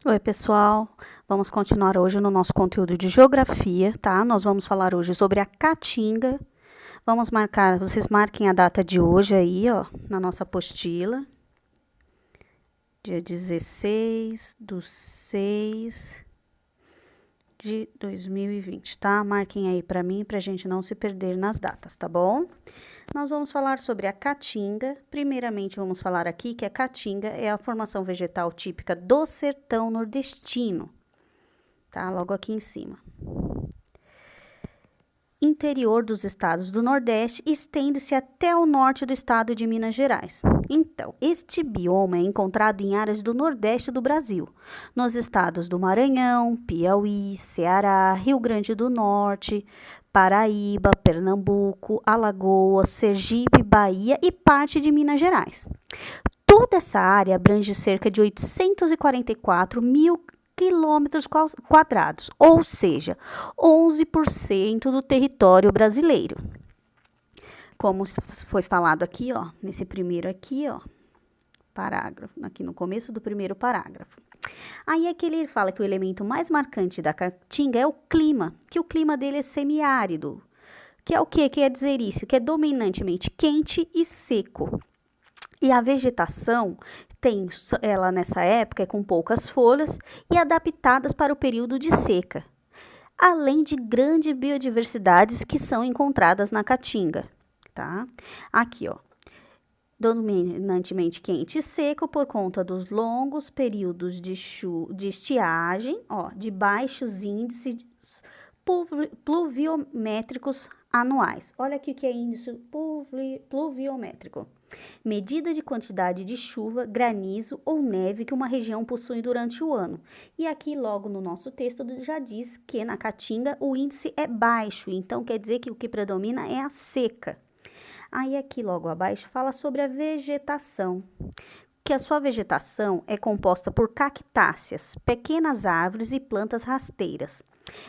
Oi, pessoal. Vamos continuar hoje no nosso conteúdo de geografia, tá? Nós vamos falar hoje sobre a Caatinga. Vamos marcar, vocês marquem a data de hoje aí, ó, na nossa apostila. Dia 16/6/2020, tá? Marquem aí pra mim, pra gente não se perder nas datas, tá bom? Nós vamos falar sobre a Caatinga. Primeiramente, vamos falar aqui que a Caatinga é a formação vegetal típica do sertão nordestino, tá? Logo aqui em cima. Interior dos estados do Nordeste estende-se até o norte do estado de Minas Gerais. Então, este bioma é encontrado em áreas do Nordeste do Brasil, nos estados do Maranhão, Piauí, Ceará, Rio Grande do Norte, Paraíba, Pernambuco, Alagoas, Sergipe, Bahia e parte de Minas Gerais. Toda essa área abrange cerca de 844.000 quilômetros quadrados, ou seja, 11% do território brasileiro. Como foi falado aqui, ó, nesse primeiro aqui, ó, parágrafo, aqui no começo do primeiro parágrafo. Aí é que ele fala que o elemento mais marcante da Caatinga é o clima, que o clima dele é semiárido, que é o que quer dizer isso? Que é dominantemente quente e seco. E a vegetação tem ela nessa época é com poucas folhas e adaptadas para o período de seca, além de grandes biodiversidades que são encontradas na Caatinga, tá? Aqui, ó, dominantemente quente e seco por conta dos longos períodos de estiagem, ó, de baixos índices pluviométricos anuais. Olha aqui o que é índice pluviométrico. Medida de quantidade de chuva, granizo ou neve que uma região possui durante o ano. E aqui, logo no nosso texto, já diz que na Caatinga o índice é baixo, então quer dizer que o que predomina é a seca. Aí, aqui, logo abaixo, fala sobre a vegetação, que a sua vegetação é composta por cactáceas, pequenas árvores e plantas rasteiras.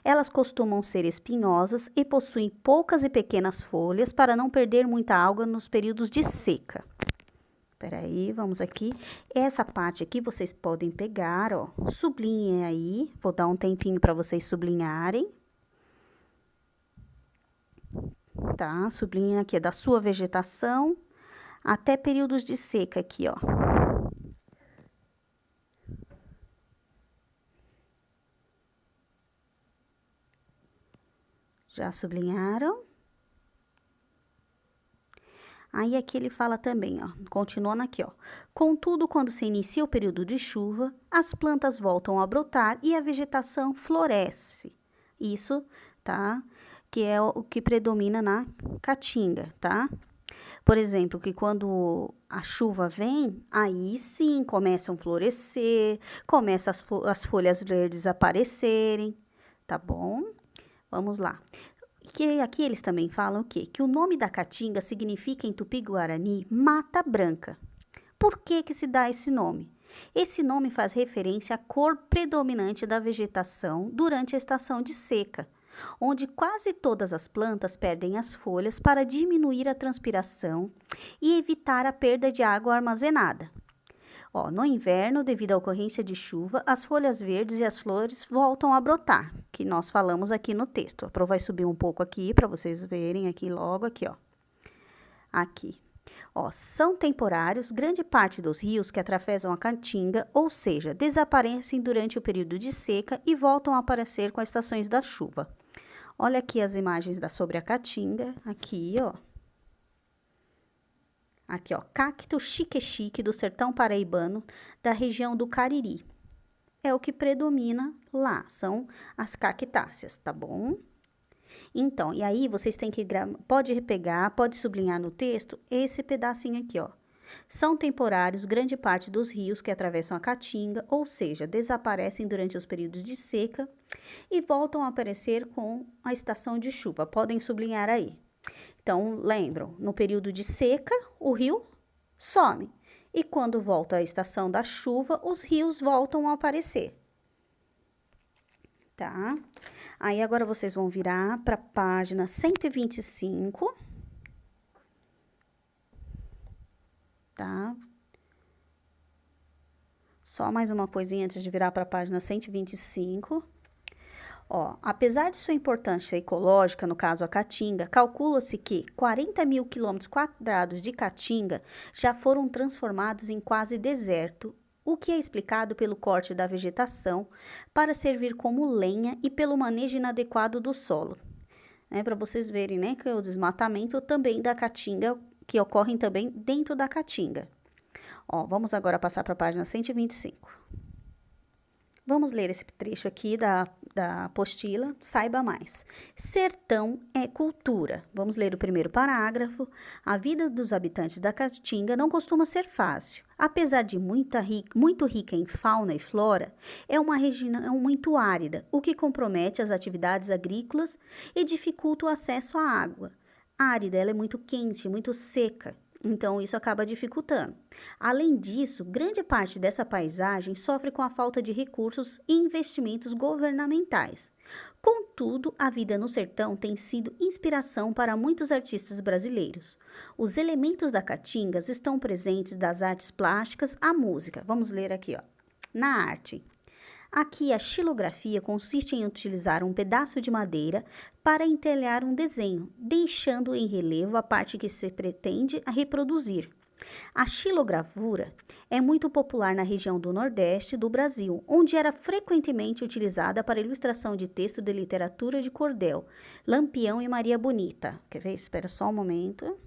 Elas costumam ser espinhosas e possuem poucas e pequenas folhas para não perder muita água nos períodos de seca. Peraí, vamos aqui. Essa parte aqui vocês podem pegar, ó, sublinhem aí. Vou dar um tempinho para vocês sublinharem. Tá? Sublinhem aqui, é da sua vegetação até períodos de seca aqui, ó. Já sublinharam? Aí aqui ele fala também, ó, continuando aqui, ó. Contudo, quando se inicia o período de chuva, as plantas voltam a brotar e a vegetação floresce. Isso, tá? Que é o que predomina na Caatinga, tá? Por exemplo, que quando a chuva vem, aí sim começam a florescer, começam as folhas verdes a aparecerem, tá bom? Vamos lá. Que aqui eles também falam o quê? Que o nome da Caatinga significa em Tupi-Guarani Mata Branca. Por que se dá esse nome? Esse nome faz referência à cor predominante da vegetação durante a estação de seca, onde quase todas as plantas perdem as folhas para diminuir a transpiração e evitar a perda de água armazenada. Ó, no inverno, devido à ocorrência de chuva, as folhas verdes e as flores voltam a brotar, que nós falamos aqui no texto. A Pro vai subir um pouco aqui para vocês verem aqui logo aqui, ó. Aqui. Ó, são temporários, grande parte dos rios que atravessam a Caatinga, ou seja, desaparecem durante o período de seca e voltam a aparecer com as estações da chuva. Olha aqui as imagens sobre a Caatinga, aqui, ó. Aqui, ó, cacto chique-chique do sertão paraibano, da região do Cariri. É o que predomina lá, são as cactáceas, tá bom? Então, e aí vocês têm que, pode pegar, pode sublinhar no texto esse pedacinho aqui, ó. São temporários grande parte dos rios que atravessam a Caatinga, ou seja, desaparecem durante os períodos de seca e voltam a aparecer com a estação de chuva. Podem sublinhar aí. Então, lembram, no período de seca, o rio some. E quando volta a estação da chuva, os rios voltam a aparecer. Tá? Aí, agora vocês vão virar para a página 125. Tá? Só mais uma coisinha antes de virar para a página 125. Ó, apesar de sua importância ecológica, no caso a Caatinga, calcula-se que 40 mil quilômetros quadrados de Caatinga já foram transformados em quase deserto, o que é explicado pelo corte da vegetação para servir como lenha e pelo manejo inadequado do solo. Para vocês verem, né, que o desmatamento também da Caatinga, que ocorrem também dentro da Caatinga. Ó, vamos agora passar para a página 125. Vamos ler esse trecho aqui da apostila, saiba mais. Sertão é cultura. Vamos ler o primeiro parágrafo. A vida dos habitantes da Caatinga não costuma ser fácil. Apesar de muito rica em fauna e flora, é uma região muito árida, o que compromete as atividades agrícolas e dificulta o acesso à água. Árida, ela é muito quente, muito seca. Então, isso acaba dificultando. Além disso, grande parte dessa paisagem sofre com a falta de recursos e investimentos governamentais. Contudo, a vida no sertão tem sido inspiração para muitos artistas brasileiros. Os elementos da Caatinga estão presentes das artes plásticas à música. Vamos ler aqui, ó. Na arte. Aqui, a xilografia consiste em utilizar um pedaço de madeira para entalhar um desenho, deixando em relevo a parte que se pretende reproduzir. A xilogravura é muito popular na região do Nordeste do Brasil, onde era frequentemente utilizada para ilustração de texto de literatura de cordel, Lampião e Maria Bonita. Quer ver? Espera só um momento.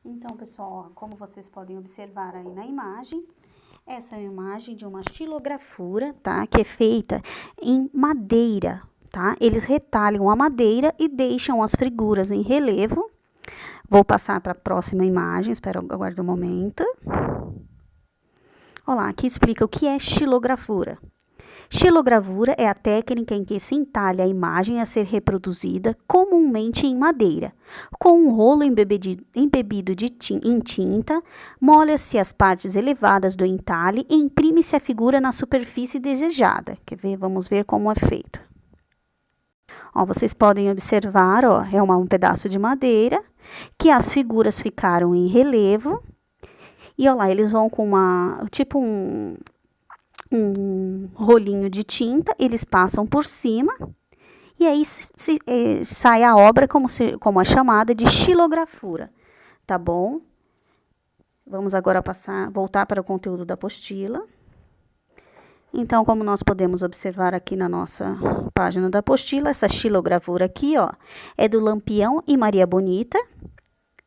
Então, pessoal, como vocês podem observar aí na imagem, essa é a imagem de uma xilografura, tá? Que é feita em madeira, tá? Eles retalham a madeira e deixam as figuras em relevo. Vou passar para a próxima imagem, espera, aguarde um momento. Olha lá, aqui explica o que é xilografura. Xilogravura é a técnica em que se entalha a imagem a ser reproduzida, comumente em madeira. Com um rolo embebido em tinta, molha-se as partes elevadas do entalhe e imprime-se a figura na superfície desejada. Quer ver? Vamos ver como é feito. Ó, vocês podem observar, ó, é um pedaço de madeira, que as figuras ficaram em relevo. E ó lá, eles vão com um rolinho de tinta, eles passam por cima, e aí sai a obra como é chamada de xilografura, tá bom? Vamos agora voltar para o conteúdo da apostila. Então, como nós podemos observar aqui na nossa página da apostila, essa xilogravura aqui, ó, é do Lampião e Maria Bonita,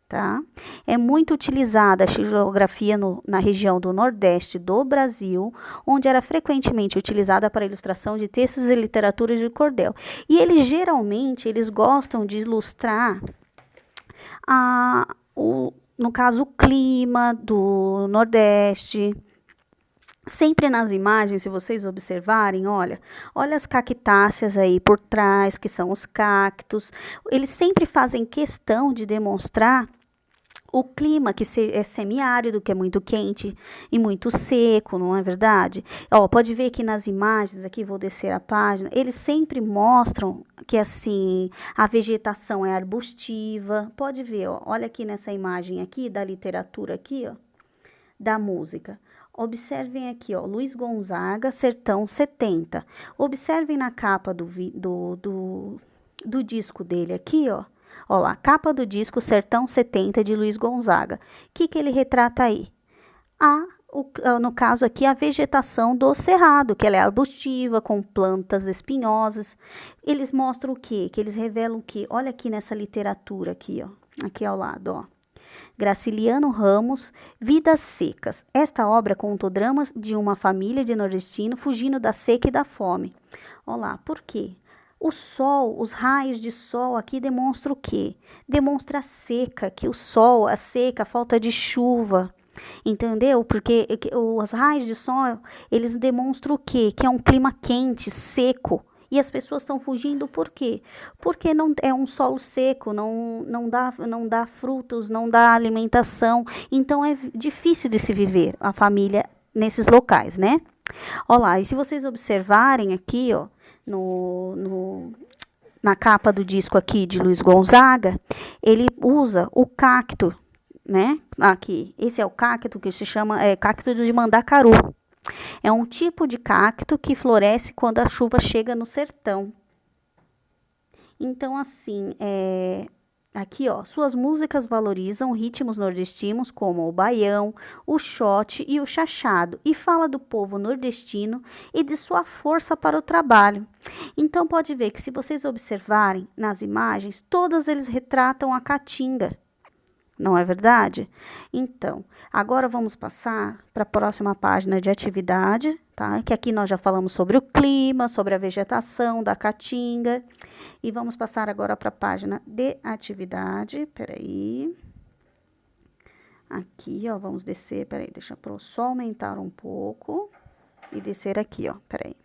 tá? É muito utilizada a xilografia na região do Nordeste do Brasil, onde era frequentemente utilizada para ilustração de textos e literaturas de cordel. E eles gostam de ilustrar no caso, o clima do Nordeste. Sempre nas imagens, se vocês observarem, olha as cactáceas aí por trás, que são os cactos. Eles sempre fazem questão de demonstrar o clima, que é semiárido, que é muito quente e muito seco, não é verdade? Ó, pode ver que nas imagens, aqui vou descer a página, eles sempre mostram que, assim, a vegetação é arbustiva. Pode ver, ó, olha aqui nessa imagem aqui, da literatura aqui, ó, da música. Observem aqui, ó, Luiz Gonzaga, Sertão 70. Observem na capa do disco dele aqui, ó. Olha lá, capa do disco Sertão 70 de Luiz Gonzaga. O que ele retrata aí? No caso aqui, a vegetação do cerrado, que ela é arbustiva, com plantas espinhosas. Eles mostram o quê? Que eles revelam o quê? Olha aqui nessa literatura aqui, ó. Aqui ao lado, ó. Graciliano Ramos, Vidas Secas. Esta obra conta o drama de uma família de nordestino fugindo da seca e da fome. Olha lá, por quê? O sol, os raios de sol aqui demonstram o quê? Demonstra a seca, que o sol, a seca, a falta de chuva, entendeu? Porque os raios de sol, eles demonstram o quê? Que é um clima quente, seco. E as pessoas estão fugindo por quê? Porque não é um solo seco, não dá frutos, não dá alimentação. Então, é difícil de se viver a família nesses locais, né? Olha lá, e se vocês observarem aqui, ó, na capa do disco aqui de Luiz Gonzaga, ele usa o cacto, né? Aqui, esse é o cacto que se chama cacto de Mandacaru. É um tipo de cacto que floresce quando a chuva chega no sertão. Então, assim, aqui, ó, suas músicas valorizam ritmos nordestinos como o baião, o xote e o chachado, e fala do povo nordestino e de sua força para o trabalho. Então, pode ver que se vocês observarem nas imagens, todas eles retratam a caatinga. Não é verdade? Então, agora vamos passar para a próxima página de atividade, tá? Que aqui nós já falamos sobre o clima, sobre a vegetação da caatinga. E vamos passar agora para a página de atividade. Peraí. Aqui, ó, vamos descer. Peraí, deixa eu só aumentar um pouco. E descer aqui, ó. Peraí.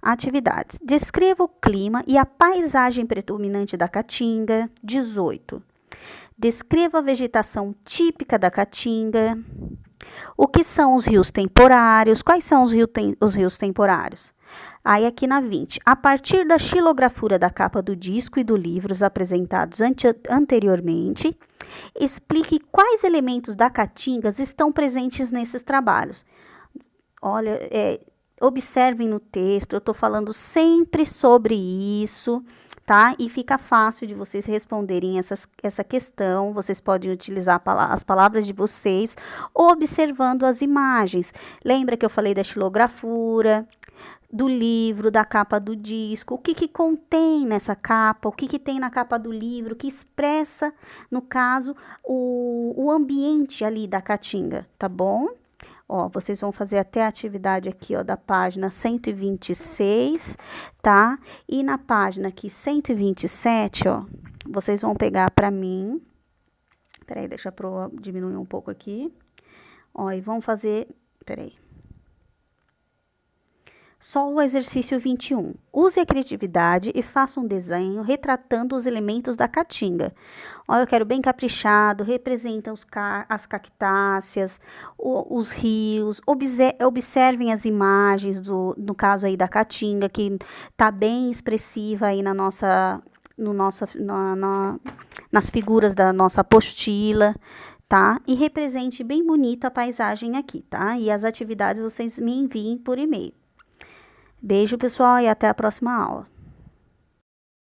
Atividades. Descreva o clima e a paisagem predominante da caatinga. 18. Descreva a vegetação típica da caatinga. O que são os rios temporários? Quais são os rios temporários? Aí aqui na 20. A partir da xilografura da capa do disco e do livros apresentados anteriormente, explique quais elementos da caatinga estão presentes nesses trabalhos. Olha, observem no texto, eu estou falando sempre sobre isso, tá? E fica fácil de vocês responderem essa questão. Vocês podem utilizar as palavras de vocês, observando as imagens. Lembra que eu falei da xilografura, do livro, da capa do disco, o que contém nessa capa, o que tem na capa do livro, que expressa, no caso, o ambiente ali da caatinga, tá bom? Ó, vocês vão fazer até a atividade aqui, ó, da página 126, tá? E na página aqui 127, ó, vocês vão pegar para mim. Peraí, deixa eu diminuir um pouco aqui. Ó, e vão fazer, peraí. Só o exercício 21. Use a criatividade e faça um desenho retratando os elementos da caatinga. Olha, eu quero bem caprichado, representa as cactáceas, os rios. Observem as imagens, no caso aí da caatinga, que tá bem expressiva aí nas figuras da nossa apostila, tá? E represente bem bonita a paisagem aqui, tá? E as atividades vocês me enviem por e-mail. Beijo, pessoal, e até a próxima aula.